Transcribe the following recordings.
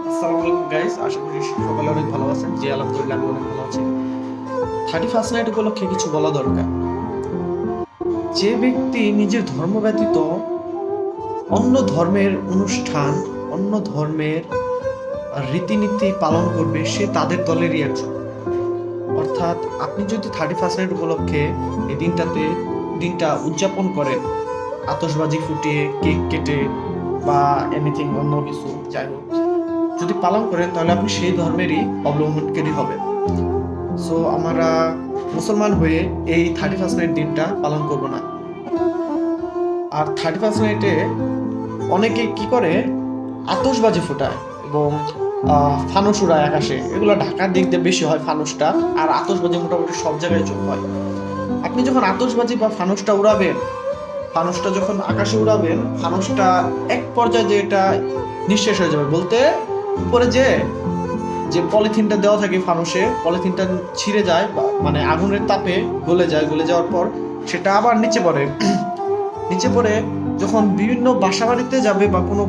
আসসালামু আলাইকুম গাইস, আশা করি সকালে অনেক ভালো আছেন। জি আলহামদুলিল্লাহ আমি অনেক ভালো আছি। 31st নাইট উপলক্ষে কিছু বলা দরকার। যে ব্যক্তি নিজের ধর্ম ব্যতীত অন্য ধর্মের অনুষ্ঠান, অন্য ধর্মের রীতিনীতি পালন করবে, সে তাদের দলেরই একজন। অর্থাৎ আপনি যদি 31st নাইট উপলক্ষে এই দিনটা উদযাপন করেন, আতশবাজি ফুটিয়ে, কেক কেটে বা এনিথিং অন্য কিছু যাই হোক যদি পালন করেন, তাহলে আপনি সেই ধর্মেরই অবলম্বনকারী হবেন। সো আমরা মুসলমান হয়ে এই 31st নাইট দিনটা পালন করব না। আর 31st নাইটে অনেকে কি করে, আতশবাজি ফোটায় এবং ফানুস উড়ায় আকাশে। এগুলো ঢাকার দিক দিয়ে বেশি হয় ফানুসটা, আর আতশবাজি মোটামুটি সব জায়গায় হয়। আপনি যখন আতশবাজি বা ফানুসটা উড়াবেন, ফানুসটা যখন আকাশে উড়াবেন, ফানুসটা এক পর্যায়ে যে এটা নিঃশেষ হয়ে যাবে, বলতে উপরে যে পলিথিনটা দেওয়া থাকে ফানুসে, পলিথিনটা ছিঁড়ে যায়, মানে আগুনের তাপে গলে যায়। গলে যাওয়ার পর সেটা আবার নিচে পড়ে। নিচে পড়ে যখন বিভিন্ন বাসা বাড়িতে যাবে বা কোনো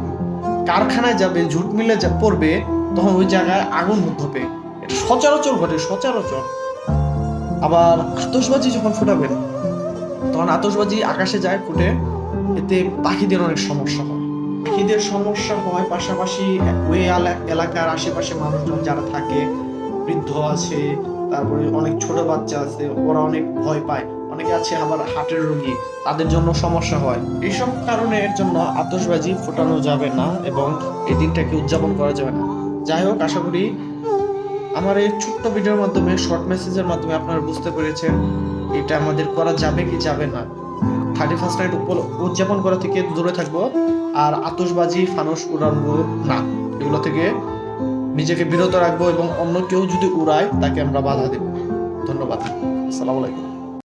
কারখানায় যাবে, ঝুট মিলে পড়বে, তখন ওই জায়গায় আগুন ধরবে। এটা সচরাচর ঘটে, সচরাচর। আবার আতশবাজি যখন ফুটাবেন, তখন আতশবাজি আকাশে যায় ফুটে, এতে পাখিদের অনেক সমস্যা হয়। পাখিদের সমস্যা হয়, পাশাপাশি ওই এলাকার আশেপাশে মানুষজন যারা থাকে, বৃদ্ধ আছে, তারপরে অনেক ছোট বাচ্চা আছে, ওরা অনেক ভয় পায়। অনেকে আছে আবার হার্টের রোগী, তাদের জন্য সমস্যা হয়। এইসব কারণের জন্য আতশবাজি ফোটানো যাবে না এবং এই দিনটাকে উদযাপন করা যাবে না। যাই হোক, আশা করি আমার এই ছোট্ট ভিডিওর মাধ্যমে, শর্ট মেসেজের মাধ্যমে আপনারা বুঝতে পেরেছেন এটা আমাদের করা যাবে কি যাবে না। 31st নাইট উদযাপন করা থেকে দূরে থাকবো, আর আতশবাজি ফানুস উড়াবো না। এগুলো থেকে নিজেকে বিরত রাখবো এবং অন্য কেউ যদি উড়ায় তাকে আমরা বাধা দেব। ধন্যবাদ। আসসালামু আলাইকুম।